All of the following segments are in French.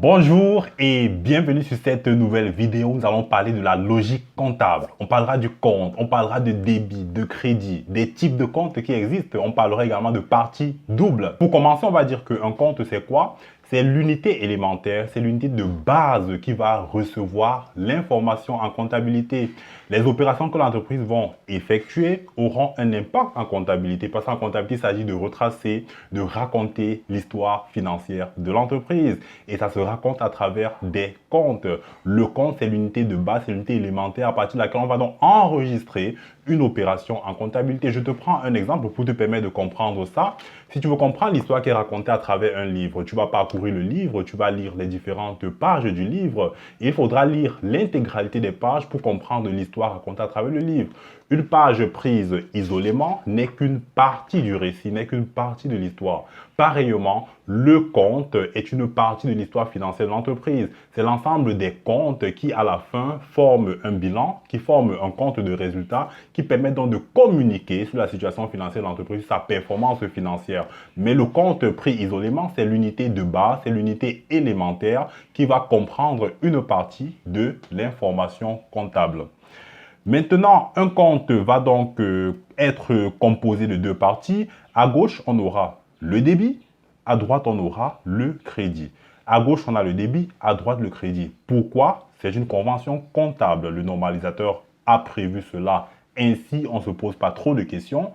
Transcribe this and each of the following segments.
Bonjour et bienvenue sur cette nouvelle vidéo. Nous allons parler de la logique comptable. On parlera du compte, on parlera de débit, de crédit, des types de comptes qui existent. On parlera également de parties doubles. Pour commencer, on va dire qu'un compte, c'est quoi? C'est l'unité élémentaire, c'est l'unité de base qui va recevoir l'information en comptabilité. Les opérations que l'entreprise va effectuer auront un impact en comptabilité parce qu'en comptabilité, il s'agit de retracer, de raconter l'histoire financière de l'entreprise. Et ça se raconte à travers des comptes. Le compte, c'est l'unité de base, c'est l'unité élémentaire à partir de laquelle on va donc enregistrer une opération en comptabilité. Je te prends un exemple pour te permettre de comprendre ça. Si tu veux comprendre l'histoire qui est racontée à travers un livre, tu vas parcourir le livre, tu vas lire les différentes pages du livre. Et il faudra lire l'intégralité des pages pour comprendre l'histoire racontée à travers le livre. Une page prise isolément n'est qu'une partie du récit, n'est qu'une partie de l'histoire. Pareillement, le compte est une partie de l'histoire financière de l'entreprise. C'est l'ensemble des comptes qui, à la fin, forment un bilan, qui forment un compte de résultats, qui permettent donc de communiquer sur la situation financière de l'entreprise, sa performance financière. Mais le compte pris isolément, c'est l'unité de base, c'est l'unité élémentaire qui va comprendre une partie de l'information comptable. Maintenant, un compte va donc être composé de deux parties. À gauche, on aura le débit. À droite, on aura le crédit. À gauche, on a le débit. À droite, le crédit. Pourquoi? C'est une convention comptable. Le normalisateur a prévu cela. Ainsi, on ne se pose pas trop de questions.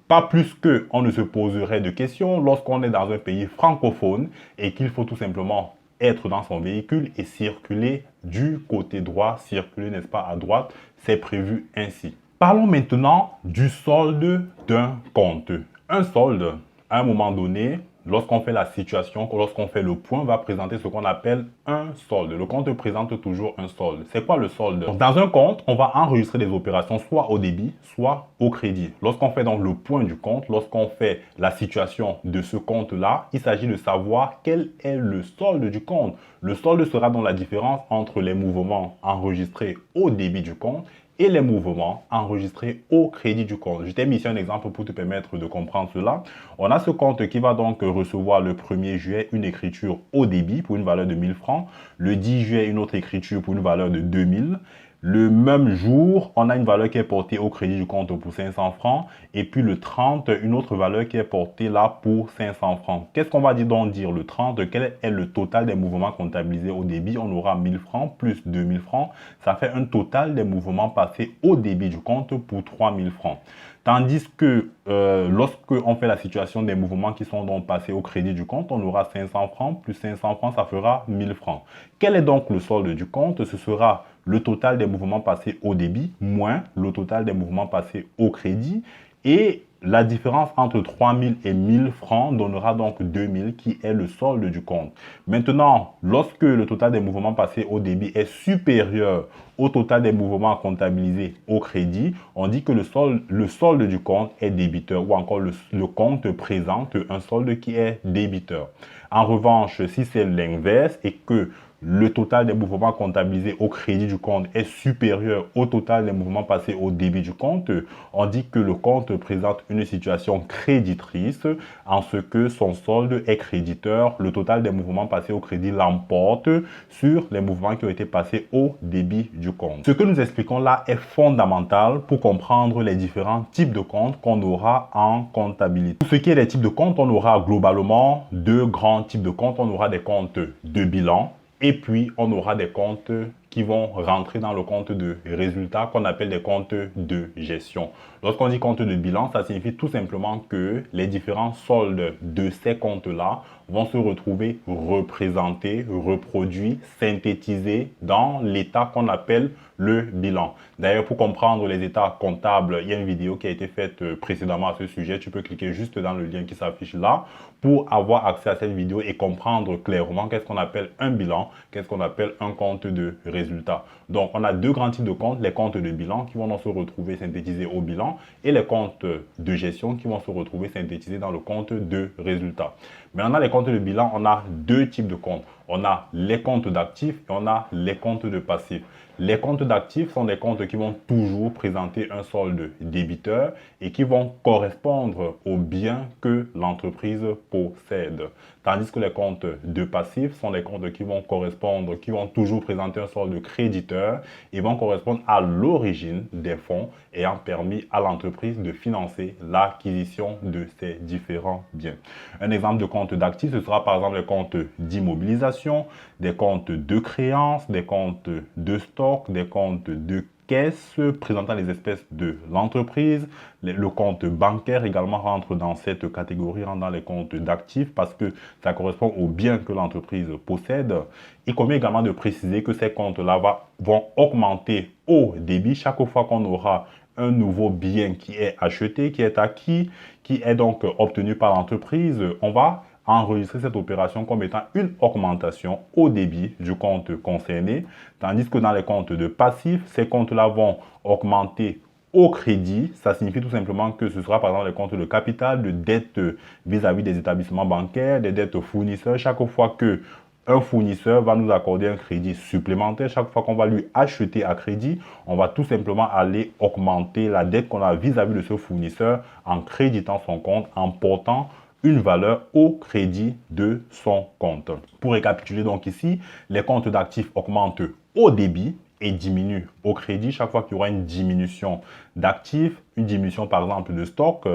Pas plus qu'on ne se poserait de questions lorsqu'on est dans un pays francophone et qu'il faut tout simplement être dans son véhicule et circuler du côté droit, circuler, n'est-ce pas, à droite, c'est prévu ainsi. Parlons maintenant du solde d'un compte. Un solde, à un moment donné, lorsqu'on fait la situation, lorsqu'on fait le point, va présenter ce qu'on appelle un solde. Le compte présente toujours un solde. C'est quoi le solde? Dans un compte, on va enregistrer des opérations soit au débit, soit au crédit. Lorsqu'on fait donc le point du compte, lorsqu'on fait la situation de ce compte-là, il s'agit de savoir quel est le solde du compte. Le solde sera donc la différence entre les mouvements enregistrés au débit du compte et les mouvements enregistrés au crédit du compte. Je t'ai mis ici un exemple pour te permettre de comprendre cela. On a ce compte qui va donc recevoir le 1er juillet une écriture au débit pour une valeur de 1000 francs, le 10 juillet une autre écriture pour une valeur de 2000. Le même jour, on a une valeur qui est portée au crédit du compte pour 500 francs. Et puis le 30, une autre valeur qui est portée là pour 500 francs. Qu'est-ce qu'on va donc dire le 30? Quel est le total des mouvements comptabilisés au débit? On aura 1000 francs plus 2000 francs. Ça fait un total des mouvements passés au débit du compte pour 3000 francs. Tandis que lorsqu'on fait la situation des mouvements qui sont donc passés au crédit du compte, on aura 500 francs plus 500 francs, ça fera 1000 francs. Quel est donc le solde du compte? Ce sera le total des mouvements passés au débit moins le total des mouvements passés au crédit. Et la différence entre 3000 et 1000 francs donnera donc 2000 qui est le solde du compte. Maintenant, lorsque le total des mouvements passés au débit est supérieur au total des mouvements comptabilisés au crédit, on dit que le solde du compte est débiteur ou encore le compte présente un solde qui est débiteur. En revanche, si c'est l'inverse et que le total des mouvements comptabilisés au crédit du compte est supérieur au total des mouvements passés au débit du compte, on dit que le compte présente une situation créditrice en ce que son solde est créditeur. Le total des mouvements passés au crédit l'emporte sur les mouvements qui ont été passés au débit du compte. Ce que nous expliquons là est fondamental pour comprendre les différents types de comptes qu'on aura en comptabilité. Pour ce qui est des types de comptes, on aura globalement deux grands types de comptes. On aura des comptes de bilan. Et puis, on aura des comptes qui vont rentrer dans le compte de résultat qu'on appelle des comptes de gestion. Lorsqu'on dit compte de bilan, ça signifie tout simplement que les différents soldes de ces comptes-là vont se retrouver représentés, reproduits, synthétisés dans l'état qu'on appelle le bilan. D'ailleurs, pour comprendre les états comptables, il y a une vidéo qui a été faite précédemment à ce sujet. Tu peux cliquer juste dans le lien qui s'affiche là pour avoir accès à cette vidéo et comprendre clairement qu'est-ce qu'on appelle un bilan, qu'est-ce qu'on appelle un compte de résultat. Donc, on a deux grands types de comptes, les comptes de bilan qui vont donc se retrouver synthétisés au bilan et les comptes de gestion qui vont se retrouver synthétisés dans le compte de résultat. Mais on a les comptes de bilan, on a deux types de comptes. On a les comptes d'actifs et on a les comptes de passifs. Les comptes d'actifs sont des comptes qui vont toujours présenter un solde débiteur et qui vont correspondre aux biens que l'entreprise possède. Tandis que les comptes de passifs sont des comptes qui vont correspondre, qui vont toujours présenter un solde créditeur et vont correspondre à l'origine des fonds ayant permis à l'entreprise de financer l'acquisition de ces différents biens. Un exemple de compte d'actifs, ce sera par exemple les comptes d'immobilisation, des comptes de créances, des comptes de stock, des comptes de caisse présentant les espèces de l'entreprise. Le compte bancaire également rentre dans cette catégorie, rentre dans les comptes d'actifs parce que ça correspond aux biens que l'entreprise possède. Il convient également de préciser que ces comptes-là vont augmenter au débit chaque fois qu'on aura un nouveau bien qui est acheté, qui est acquis, qui est donc obtenu par l'entreprise. On va enregistrer cette opération comme étant une augmentation au débit du compte concerné, tandis que dans les comptes de passifs, ces comptes-là vont augmenter au crédit. Ça signifie tout simplement que ce sera par exemple les comptes de capital, de dette vis-à-vis des établissements bancaires, des dettes fournisseurs. Chaque fois que un fournisseur va nous accorder un crédit supplémentaire, chaque fois qu'on va lui acheter à crédit, on va tout simplement aller augmenter la dette qu'on a vis-à-vis de ce fournisseur en créditant son compte, en portant une valeur au crédit de son compte. Pour récapituler donc ici, les comptes d'actifs augmentent au débit et diminuent au crédit. Chaque fois qu'il y aura une diminution d'actifs, une diminution par exemple de stock,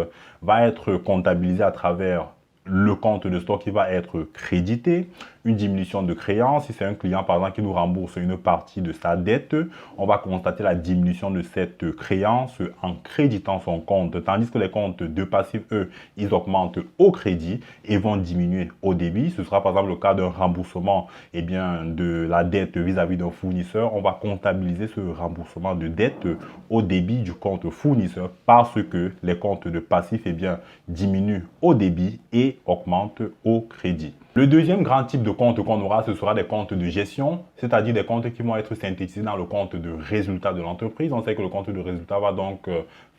va être comptabilisée à travers le compte de stock qui va être crédité, une diminution de créance. Si c'est un client, par exemple, qui nous rembourse une partie de sa dette, on va constater la diminution de cette créance en créditant son compte. Tandis que les comptes de passifs, eux, ils augmentent au crédit et vont diminuer au débit. Ce sera par exemple le cas d'un remboursement de la dette vis-à-vis d'un fournisseur. On va comptabiliser ce remboursement de dette au débit du compte fournisseur parce que les comptes de passifs diminuent au débit et augmentent au crédit. Le deuxième grand type de compte qu'on aura, ce sera des comptes de gestion, c'est-à-dire des comptes qui vont être synthétisés dans le compte de résultat de l'entreprise. On sait que le compte de résultat va donc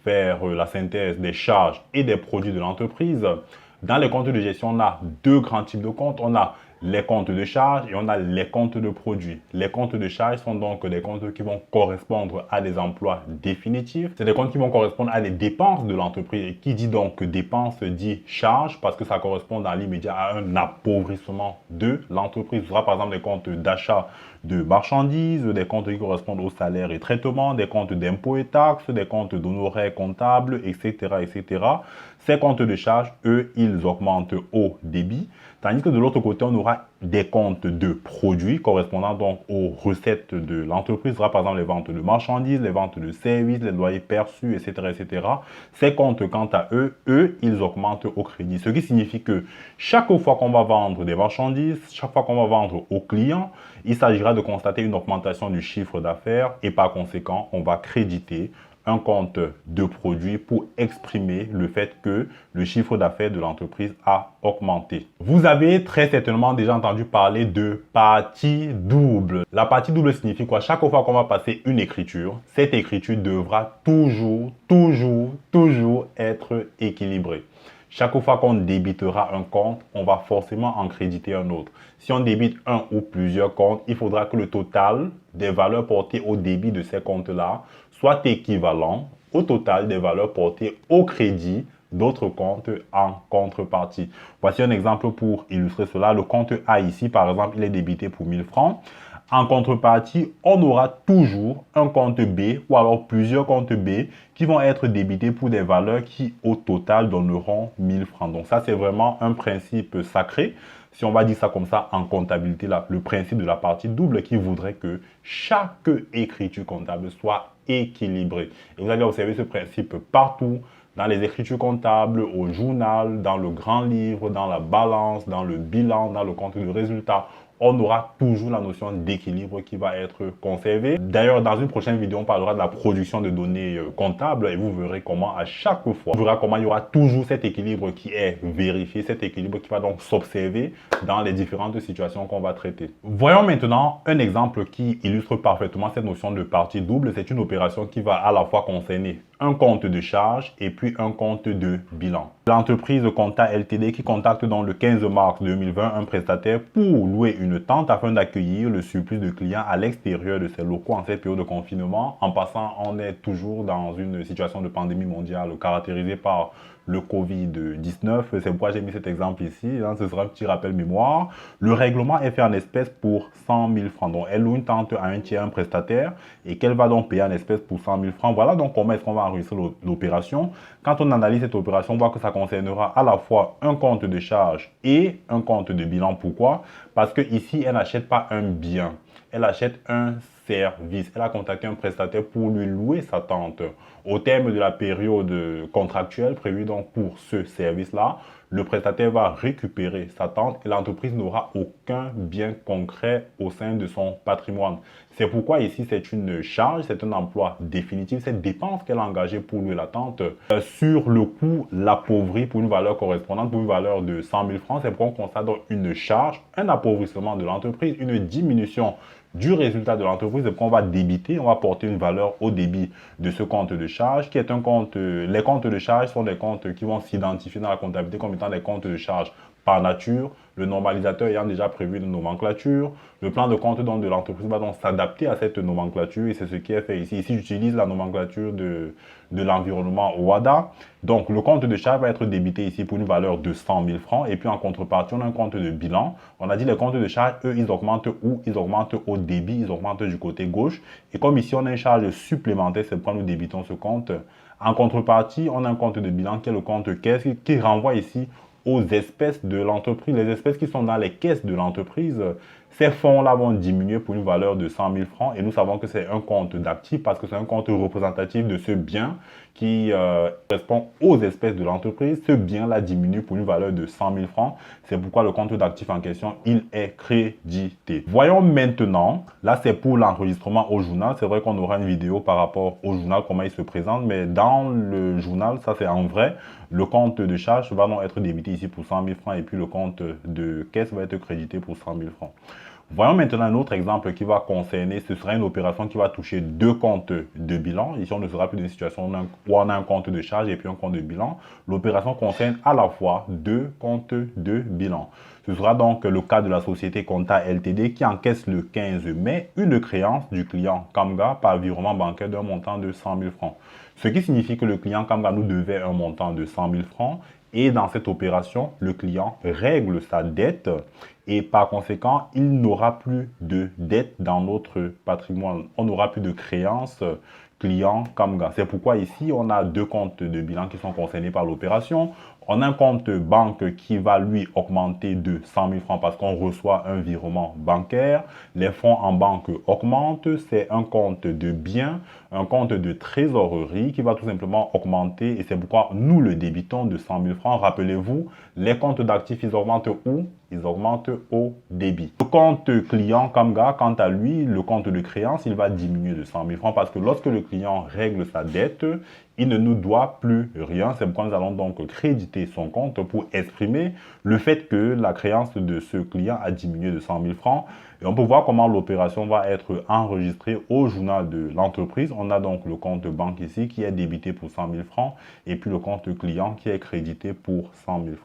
faire la synthèse des charges et des produits de l'entreprise. Dans les comptes de gestion, on a deux grands types de comptes. On a les comptes de charges et on a les comptes de produits. Les comptes de charges sont donc des comptes qui vont correspondre à des emplois définitifs. C'est des comptes qui vont correspondre à des dépenses de l'entreprise. Et qui dit donc dépenses dit charge parce que ça correspond dans l'immédiat à un appauvrissement de l'entreprise. Ce sera par exemple des comptes d'achat de marchandises, des comptes qui correspondent aux salaires et traitements, des comptes d'impôts et taxes, des comptes d'honoraires comptables, etc., etc. Ces comptes de charges, eux, ils augmentent au débit. Tandis que de l'autre côté, on aura des comptes de produits correspondant donc aux recettes de l'entreprise. Ce sera par exemple les ventes de marchandises, les ventes de services, les loyers perçus, etc., etc. Ces comptes, quant à eux, ils augmentent au crédit. Ce qui signifie que chaque fois qu'on va vendre des marchandises, chaque fois qu'on va vendre aux clients, il s'agira de constater une augmentation du chiffre d'affaires et par conséquent, on va créditer un compte de produit pour exprimer le fait que le chiffre d'affaires de l'entreprise a augmenté. Vous avez très certainement déjà entendu parler de partie double. La partie double signifie quoi? Chaque fois qu'on va passer une écriture, cette écriture devra toujours être équilibrée. Chaque fois qu'on débitera un compte, on va forcément en créditer un autre. Si on débite un ou plusieurs comptes, il faudra que le total des valeurs portées au débit de ces comptes-là soit équivalent au total des valeurs portées au crédit d'autres comptes en contrepartie. Voici un exemple pour illustrer cela. Le compte A ici, par exemple, il est débité pour 1000 francs. En contrepartie, on aura toujours un compte B ou alors plusieurs comptes B qui vont être débités pour des valeurs qui, au total, donneront 1000 francs. Donc ça, c'est vraiment un principe sacré. Si on va dire ça comme ça en comptabilité, là, le principe de la partie double qui voudrait que chaque écriture comptable soit équilibrée. Et vous allez observer ce principe partout dans les écritures comptables, au journal, dans le grand livre, dans la balance, dans le bilan, dans le compte de résultat. On aura toujours la notion d'équilibre qui va être conservée. D'ailleurs, dans une prochaine vidéo, on parlera de la production de données comptables et vous verrez comment à chaque fois, vous verrez comment il y aura toujours cet équilibre qui est vérifié, cet équilibre qui va donc s'observer dans les différentes situations qu'on va traiter. Voyons maintenant un exemple qui illustre parfaitement cette notion de partie double. C'est une opération qui va à la fois concerner un compte de charge et puis un compte de bilan. L'entreprise Conta Ltd qui contacte donc le 15 mars 2020 un prestataire pour louer une tente afin d'accueillir le surplus de clients à l'extérieur de ses locaux en cette période de confinement. En passant, on est toujours dans une situation de pandémie mondiale caractérisée par le Covid-19. C'est pourquoi j'ai mis cet exemple ici. Ce sera un petit rappel mémoire. Le règlement est fait en espèces pour 100 000 francs. Donc, elle loue une tente à un tiers, un prestataire, et qu'elle va donc payer en espèces pour 100 000 francs. Voilà donc comment est-ce qu'on va enregistrer l'opération. Quand on analyse cette opération, on voit que ça concernera à la fois un compte de charge et un compte de bilan. Pourquoi? Parce que ici, elle n'achète pas un bien. Elle achète un service. Elle a contacté un prestataire pour lui louer sa tente. Au terme de la période contractuelle prévue donc pour ce service-là, le prestataire va récupérer sa tente et l'entreprise n'aura aucun bien concret au sein de son patrimoine. C'est pourquoi ici c'est une charge, c'est un emploi définitif, cette dépense qu'elle a engagée pour louer la tente sur le coût l'appauvrit pour une valeur correspondante, pour une valeur de 100 000 francs. C'est pourquoi on constate donc une charge, un appauvrissement de l'entreprise, une diminution du résultat de l'entreprise, et qu'on va débiter, on va porter une valeur au débit de ce compte de charge qui est un compte. Les comptes de charge sont des comptes qui vont s'identifier dans la comptabilité comme étant des comptes de charge par nature, le normalisateur ayant déjà prévu une nomenclature. Le plan de compte donc de l'entreprise va donc s'adapter à cette nomenclature et c'est ce qui est fait ici. Ici, j'utilise la nomenclature de l'environnement OHADA. Donc, le compte de charge va être débité ici pour une valeur de 100 000 francs. Et puis, en contrepartie, on a un compte de bilan. On a dit les comptes de charge, eux, ils augmentent où? Ils augmentent au débit, ils augmentent du côté gauche. Et comme ici, on a une charge supplémentaire, c'est pourquoi nous débitons ce compte. En contrepartie, on a un compte de bilan qui est le compte caisse qui renvoie ici aux espèces de l'entreprise, les espèces qui sont dans les caisses de l'entreprise. Ces fonds-là vont diminuer pour une valeur de 100 000 francs et nous savons que c'est un compte d'actifs parce que c'est un compte représentatif de ce bien qui correspond aux espèces de l'entreprise. Ce bien-là diminue pour une valeur de 100 000 francs. C'est pourquoi le compte d'actifs en question, il est crédité. Voyons maintenant, là c'est pour l'enregistrement au journal. C'est vrai qu'on aura une vidéo par rapport au journal, comment il se présente, mais dans le journal, ça c'est en vrai. Le compte de charge va donc être débité ici pour 100 000 francs et puis le compte de caisse va être crédité pour 100 000 francs. Voyons maintenant un autre exemple qui va concerner, ce sera une opération qui va toucher deux comptes de bilan. Ici, on ne sera plus dans une situation où on a un compte de charge et puis un compte de bilan. L'opération concerne à la fois deux comptes de bilan. Ce sera donc le cas de la société Conta Ltd qui encaisse le 15 mai une créance du client Kamga par virement bancaire d'un montant de 100 000 francs. Ce qui signifie que le client Kamga nous devait un montant de 100 000 francs et dans cette opération, le client règle sa dette et par conséquent, il n'aura plus de dette dans notre patrimoine. On n'aura plus de créances client Kamga. C'est pourquoi ici, on a deux comptes de bilan qui sont concernés par l'opération. On a un compte banque qui va lui augmenter de 100 000 francs parce qu'on reçoit un virement bancaire. Les fonds en banque augmentent. C'est un compte de biens, un compte de trésorerie qui va tout simplement augmenter et c'est pourquoi nous le débitons de 100 000 francs. Rappelez-vous, les comptes d'actifs, ils augmentent où? Ils augmentent au débit. Le compte client Kamga, quant à lui, le compte de créance, il va diminuer de 100 000 francs parce que lorsque le client règle sa dette, il ne nous doit plus rien. C'est pourquoi nous allons donc créditer son compte pour exprimer le fait que la créance de ce client a diminué de 100 000 francs. Et on peut voir comment l'opération va être enregistrée au journal de l'entreprise. On a donc le compte banque ici qui est débité pour 100 000 francs et puis le compte client qui est crédité pour 100 000 francs.